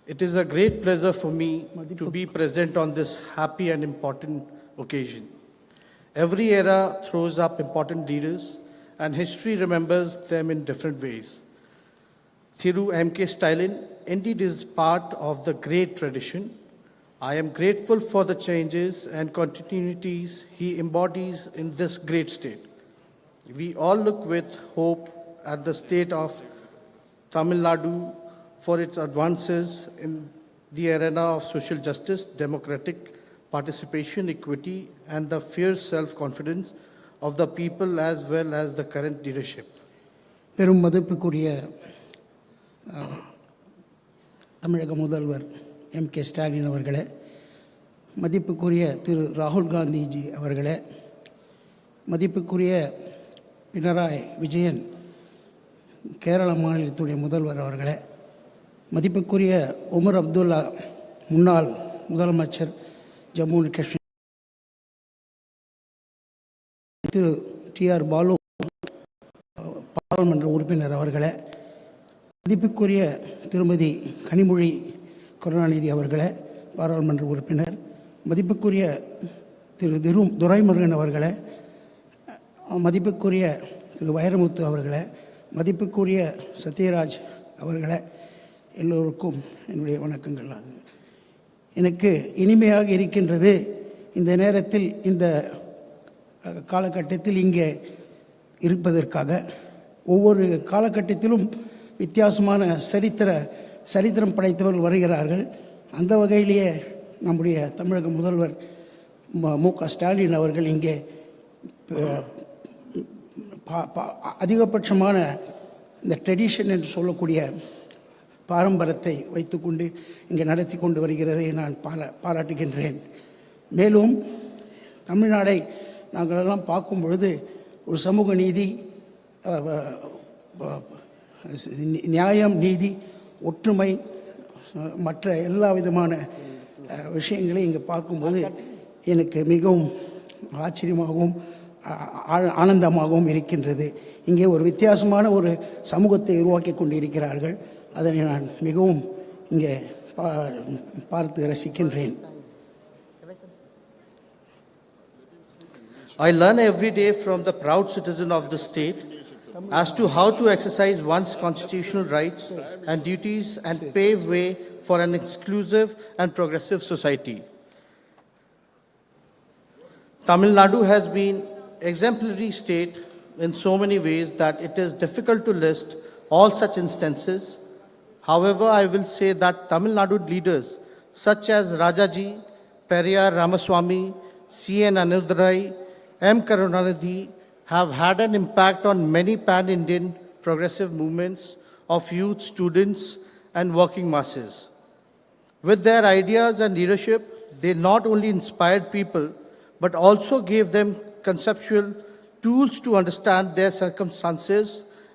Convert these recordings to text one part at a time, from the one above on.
It is a great pleasure for me to be present on this happy and important occasion. Every era throws up important leaders, and history remembers them in different ways. Thiru M.K. Stalin indeed is part of the great tradition. I am grateful for the changes and continuities he embodies in this great state. We all look with hope at the state of Tamil Nadu for its advances in the arena of social justice, democratic participation, equity, and the fierce self-confidence of the people as well as the current leadership. பெரும் மதிப்புக்குரிய தமிழக முதல்வர் M.K. Stalin அவர்களே, மதிப்புக்குரிய திரு ராகுல் காந்திஜி அவர்களே, மதிப்புக்குரிய பினராயி விஜயன் கேரள மாநிலத்துடைய முதல்வர் அவர்களே, மதிப்புக்குரிய உமர் அப்துல்லா முன்னாள் முதலமைச்சர் ஜம்மு அண்ட் காஷ்மீர், திரு T.R. பாலு பாராளுமன்ற உறுப்பினர் அவர்களே, மதிப்புக்குரிய திருமதி கனிமொழி கருணாநிதி அவர்களே பாராளுமன்ற உறுப்பினர், மதிப்புக்குரிய திரு துரைமுருகன் அவர்களே, மதிப்புக்குரிய திரு வைரமுத்து அவர்களே, மதிப்புக்குரிய சத்யராஜ் அவர்களே, எல்லோருக்கும் என்னுடைய வணக்கங்கள். எனக்கு இனிமையாக இருக்கின்றது இந்த நேரத்தில் இந்த காலகட்டத்தில் இங்கே இருப்பதற்காக. ஒவ்வொரு காலகட்டத்திலும் வித்தியாசமான சரித்திரம் படைத்தவர்கள் வருகிறார்கள். அந்த வகையிலேயே நம்முடைய தமிழக முதல்வர் மு.க. ஸ்டாலின் அவர்கள் இங்கே அதிகபட்சமான இந்த ட்ரெடிஷன் என்று சொல்லக்கூடிய பாரம்பரியத்தை வைத்துக்கொண்டு இங்கே நடத்தி கொண்டு வருகிறதை நான் பாராட்டுகின்றேன். மேலும் தமிழ்நாடை நாங்களெல்லாம் பார்க்கும் பொழுது ஒரு சமூக நீதி, நியாயம், நீதி, ஒற்றுமை, மற்ற எல்லா விதமான விஷயங்களையும் இங்கே பார்க்கும்போது எனக்கு மிகவும் ஆச்சரியமாகவும் ஆனந்தமாகவும் இருக்கின்றது. இங்கே ஒரு வித்தியாசமான ஒரு சமூகத்தை உருவாக்கி கொண்டு இருக்கிறார்கள். அதனை நான் மிகவும் இங்கே பார்த்து ரசிக்கின்றேன். I learn every day from the proud citizen of the state as to how to exercise one's constitutional rights and duties and pave way for an inclusive and progressive society. Tamil Nadu has been exemplary state in so many ways that it is difficult to list all such instances. However, I will say that Tamil Nadu leaders such as Rajaji, Periyar Ramaswamy, C.N. Anudurai, M. Karunanidhi have had an impact on many pan-Indian progressive movements of youth, students, and working masses. With their ideas and leadership, they not only inspired people, but also gave them conceptual tools to understand their circumstances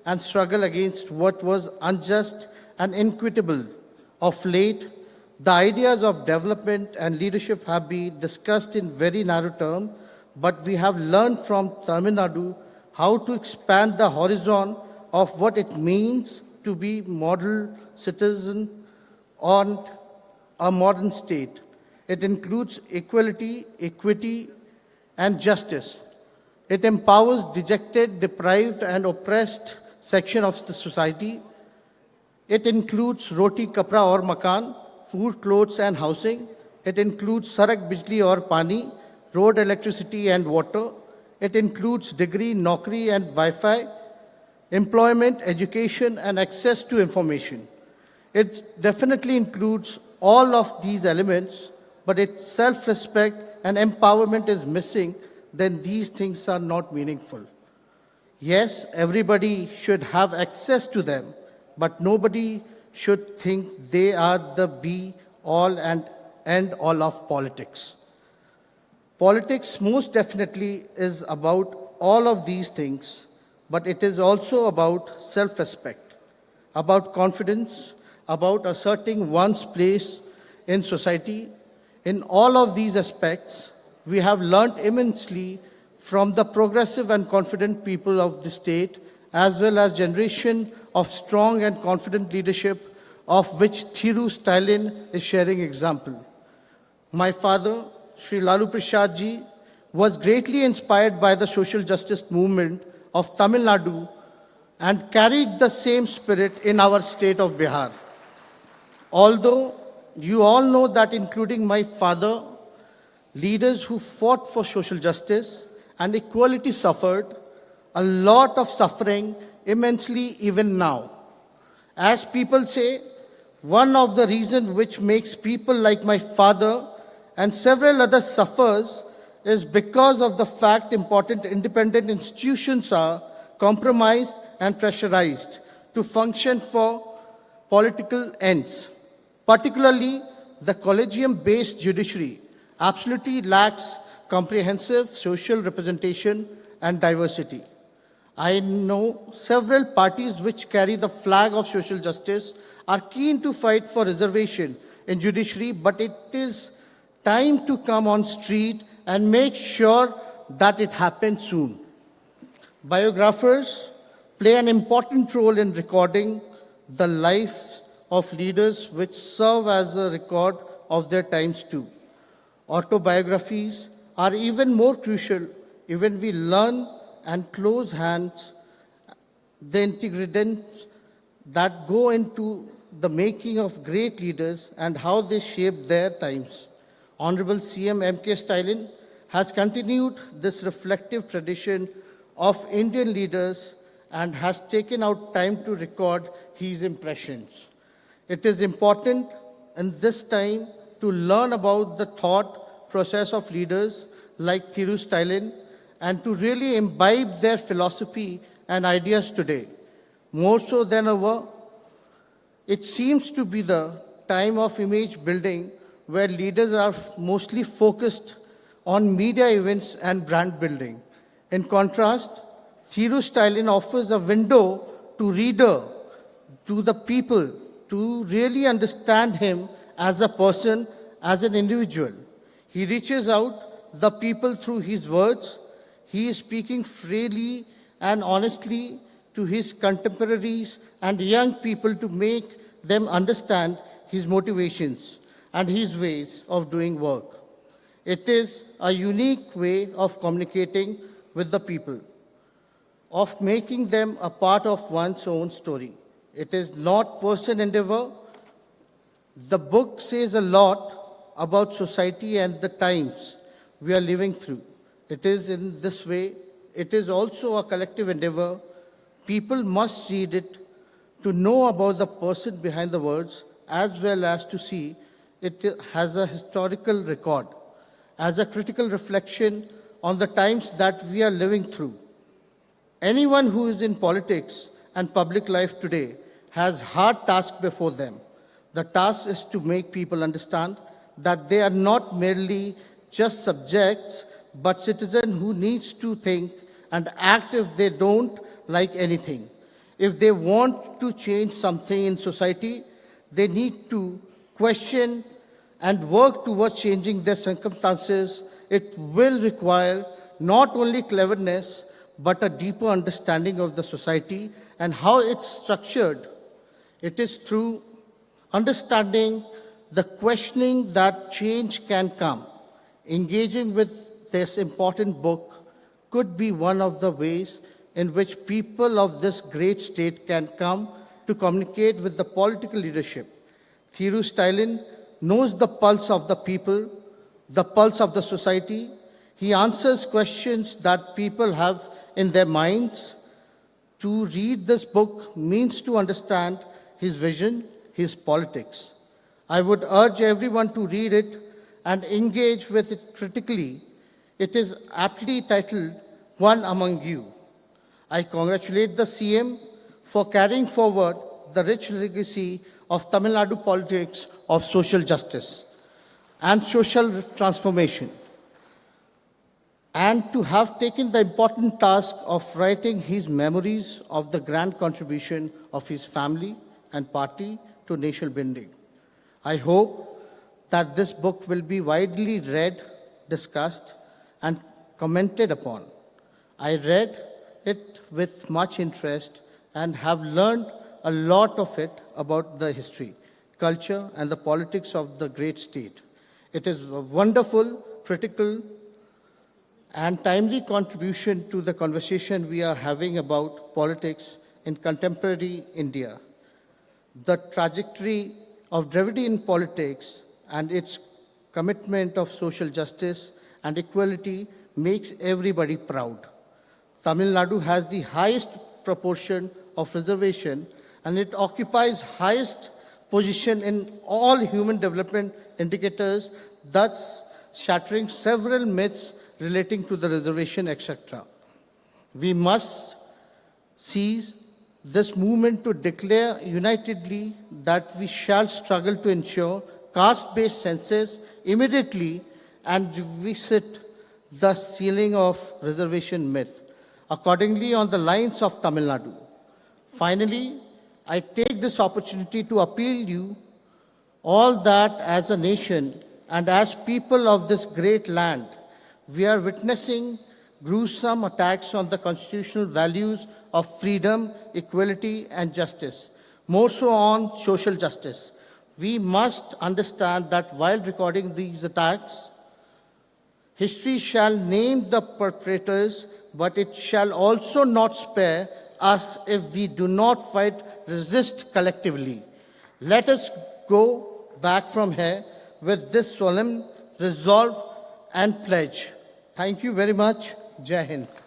and struggle against what was unjust and inequitable. Of late, the ideas of development and leadership have been discussed in very narrow terms, but we have learned from Tamil Nadu how to expand the horizon of what it means to be model citizen on a modern state. It includes equality, equity, and justice. It empowers dejected, deprived, and oppressed section of the society. It includes roti, kapra or makan, food, clothes, and housing. It includes sarak, bijli or pani, road, electricity, and water. It includes degree, naukri, and Wi-Fi, employment, education, and access to information. It definitely includes all of these elements, but its self-respect and empowerment is missing, then these things are not meaningful. Yes, everybody should have access to them, but nobody should think they are the be-all and end-all of politics. Politics most definitely is about all of these things, but it is also about self-respect, about confidence, about asserting one's place in society. In all of these aspects, we have learned immensely from the progressive and confident people of the state, as well as generation of strong and confident leadership of which Thiru Stalin is sharing example. My father, Sri Lalu Prasad ji, was greatly inspired by the social justice movement of Tamil Nadu and carried the same spirit in our state of Bihar. Although you all know that, including my father, leaders who fought for social justice and equality suffered a lot of suffering immensely even now. As people say, one of the reasons which makes people like my father and several others suffers is because of the fact important independent institutions are compromised and pressurized to function for political ends. Particularly, the collegium-based judiciary absolutely lacks comprehensive social representation and diversity. I know several parties which carry the flag of social justice are keen to fight for reservation in judiciary, but it is time to come on street and make sure that it happens soon. Biographers play an important role in recording the lives of leaders which serve as a record of their times too. Autobiographies are even more crucial when we learn and close hands the ingredients that go into the making of great leaders and how they shape their times. Honorable CM M.K. Stalin has continued this reflective tradition of Indian leaders and has taken out time to record his impressions. It is important in this time to learn about the thought process of leaders like Thiru Stalin and to really imbibe their philosophy and ideas today. More so than ever, it seems to be the time of image building where leaders are mostly focused on media events and brand building. In contrast, Thiru Stalin offers a window to reader, to the people, to really understand him as a person, as an individual. He reaches out the people through his words. He is speaking freely and honestly to his contemporaries and young people to make them understand his motivations and his ways of doing work. It is a unique way of communicating with the people, of making them a part of one's own story. It is not person endeavor. The book says a lot about society and the times we are living through. It is in this way, it is also a collective endeavor. People must read it to know about the person behind the words as well as to see it has a historical record, as a critical reflection on the times that we are living through. Anyone who is in politics and public life today has hard task before them. The task is to make people understand that they are not merely just subjects, but citizens who needs to think and act if they don't like anything. If they want to change something in society, they need to question and work towards changing their circumstances. It will require not only cleverness, but a deeper understanding of the society and how it's structured. It is through understanding the questioning that change can come. Engaging with this important book could be one of the ways in which people of this great state can come to communicate with the political leadership. Thiru Stalin knows the pulse of the people, the pulse of the society. He answers questions that people have in their minds. To read this book means to understand his vision, his politics. I would urge everyone to read it and engage with it critically. It is aptly titled One Among You. I congratulate the CM for carrying forward the rich legacy of Tamil Nadu politics of social justice and social transformation, and to have taken the important task of writing his memories of the grand contribution of his family and party to nation building. I hope that this book will be widely read, discussed, and commented upon. I read it with much interest and have learned a lot of it about the history, culture, and the politics of the great state. It is a wonderful, critical, and timely contribution to the conversation we are having about politics in contemporary India. The trajectory of Dravidian politics and its commitment of social justice and equality makes everybody proud. Tamil Nadu has the highest proportion of reservation and it occupies highest position in all human development indicators, thus shattering several myths relating to the reservation, etc. We must seize this movement to declare unitedly that we shall struggle to ensure caste-based census immediately and revisit the ceiling of reservation myth, accordingly on the lines of Tamil Nadu. Finally, I take this opportunity to appeal you all that as a nation and as people of this great land, we are witnessing gruesome attacks on the constitutional values of freedom, equality, and justice, more so on social justice. We must understand that while recording these attacks, history shall name the perpetrators, but it shall also not spare us if we do not fight, resist collectively. Let us go back from here with this solemn resolve and pledge. Thank you very much. Jai Hind.